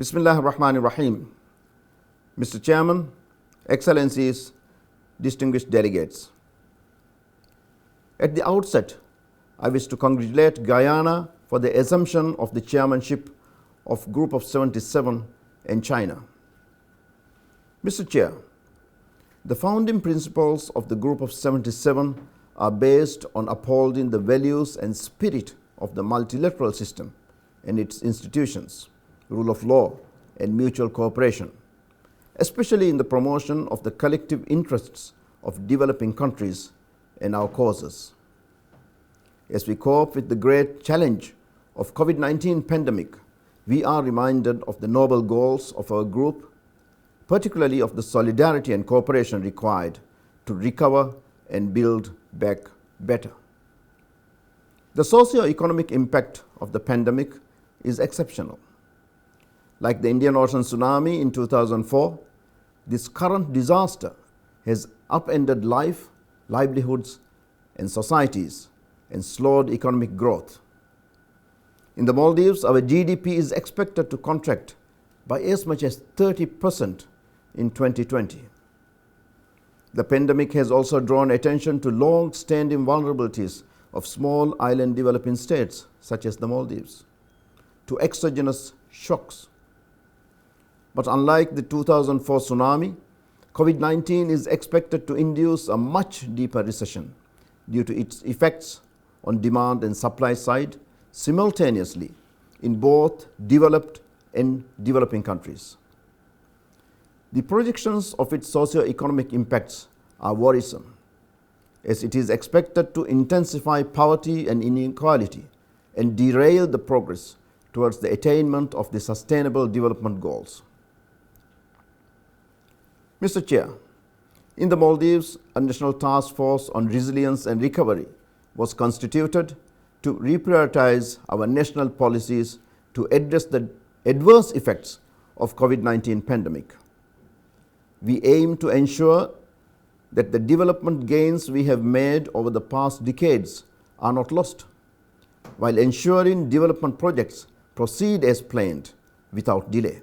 Bismillahir Rahmanir Rahim. Mr. Chairman, Excellencies, distinguished delegates. At the outset, I wish to congratulate Guyana for the assumption of the chairmanship of Group of 77 in China. Mr. Chair, the founding principles of the Group of 77 are based on upholding the values and spirit of the multilateral system and its institutions, rule of law, and mutual cooperation, especially in the promotion of the collective interests of developing countries and our causes. As we cope with the great challenge of COVID-19 pandemic, we are reminded of the noble goals of our group, particularly of the solidarity and cooperation required to recover and build back better. The socio-economic impact of the pandemic is exceptional. Like the Indian Ocean tsunami in 2004, this current disaster has upended life, livelihoods, and societies, and slowed economic growth. In the Maldives, our GDP is expected to contract by as much as 30% in 2020. The pandemic has also drawn attention to long-standing vulnerabilities of small island developing states, such as the Maldives, to exogenous shocks. But unlike the 2004 tsunami, COVID-19 is expected to induce a much deeper recession due to its effects on demand and supply side simultaneously in both developed and developing countries. The projections of its socio-economic impacts are worrisome, as it is expected to intensify poverty and inequality and derail the progress towards the attainment of the Sustainable Development Goals. Mr. Chair, in the Maldives, a National Task Force on Resilience and Recovery was constituted to reprioritize our national policies to address the adverse effects of COVID-19 pandemic. We aim to ensure that the development gains we have made over the past decades are not lost, while ensuring development projects proceed as planned without delay.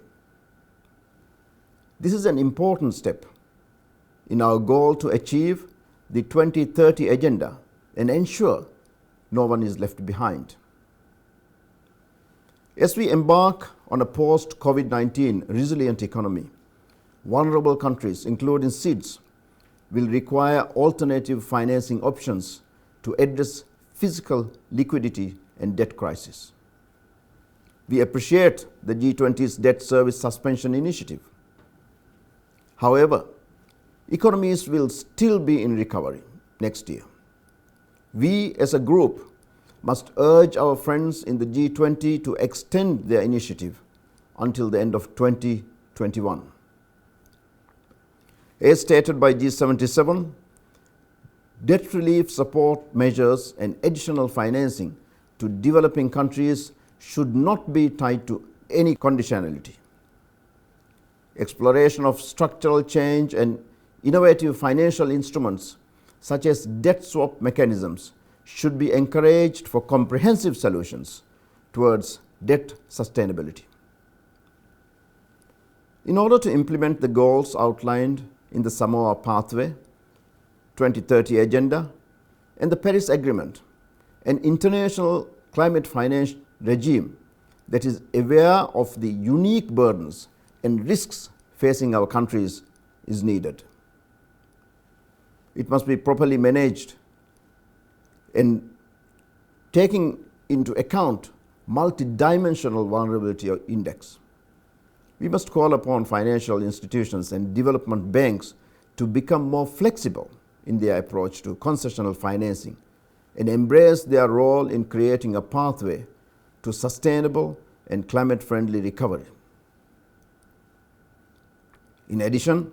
This is an important step in our goal to achieve the 2030 agenda and ensure no one is left behind. As we embark on a post-COVID-19 resilient economy, vulnerable countries, including SIDS, will require alternative financing options to address physical liquidity and debt crisis. We appreciate the G20's debt service suspension initiative. However, economies will still be in recovery next year. We as a group must urge our friends in the G20 to extend their initiative until the end of 2021. As stated by G77, debt relief support measures and additional financing to developing countries should not be tied to any conditionality. Exploration of structural change and innovative financial instruments such as debt swap mechanisms should be encouraged for comprehensive solutions towards debt sustainability. In order to implement the goals outlined in the Samoa Pathway, 2030 Agenda, and the Paris Agreement, an international climate finance regime that is aware of the unique burdens and risks facing our countries is needed. It must be properly managed and taking into account multidimensional vulnerability index. We must call upon financial institutions and development banks to become more flexible in their approach to concessional financing and embrace their role in creating a pathway to sustainable and climate-friendly recovery. In addition,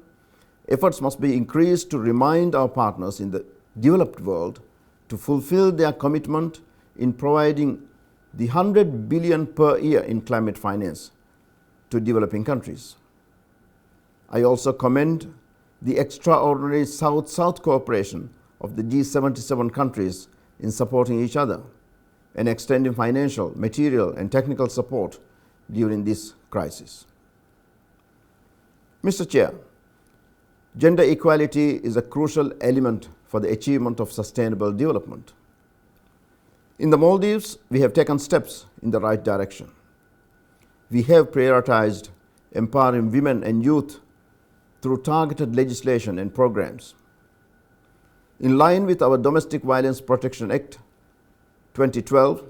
efforts must be increased to remind our partners in the developed world to fulfill their commitment in providing the 100 billion per year in climate finance to developing countries. I also commend the extraordinary South-South cooperation of the G77 countries in supporting each other and extending financial, material, and technical support during this crisis. Mr. Chair, gender equality is a crucial element for the achievement of sustainable development. In the Maldives, we have taken steps in the right direction. We have prioritized empowering women and youth through targeted legislation and programs. In line with our Domestic Violence Protection Act 2012,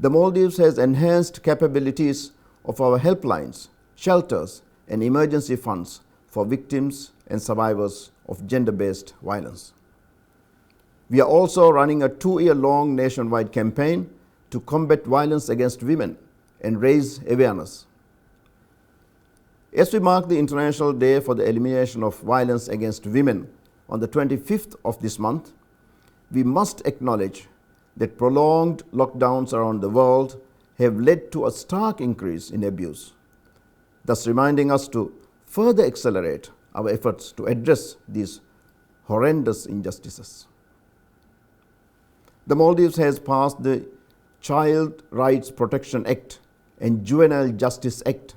the Maldives has enhanced capabilities of our helplines, shelters, and emergency funds for victims and survivors of gender-based violence. We are also running a 2-year-long nationwide campaign to combat violence against women and raise awareness. As we mark the International Day for the Elimination of Violence Against Women on the 25th of this month, we must acknowledge that prolonged lockdowns around the world have led to a stark increase in abuse, thus reminding us to further accelerate our efforts to address these horrendous injustices. The Maldives has passed the Child Rights Protection Act and Juvenile Justice Act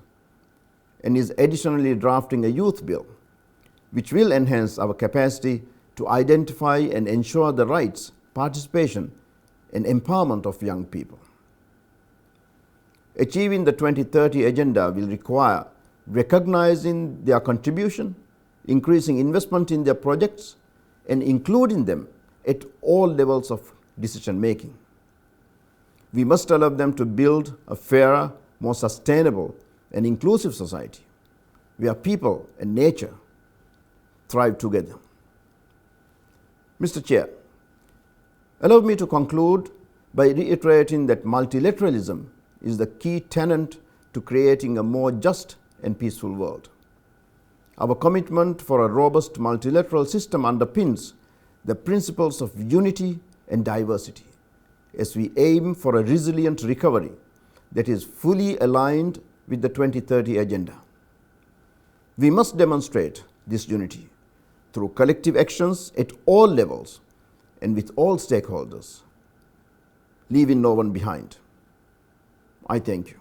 and is additionally drafting a youth bill, which will enhance our capacity to identify and ensure the rights, participation, and empowerment of young people. Achieving the 2030 Agenda will require recognizing their contribution, increasing investment in their projects, and including them at all levels of decision making. We must allow them to build a fairer, more sustainable, and inclusive society where people and nature thrive together. Mr. Chair, allow me to conclude by reiterating that multilateralism is the key tenet to creating a more just and peaceful world. Our commitment for a robust multilateral system underpins the principles of unity and diversity as we aim for a resilient recovery that is fully aligned with the 2030 Agenda. We must demonstrate this unity through collective actions at all levels and with all stakeholders, leaving no one behind. I thank you.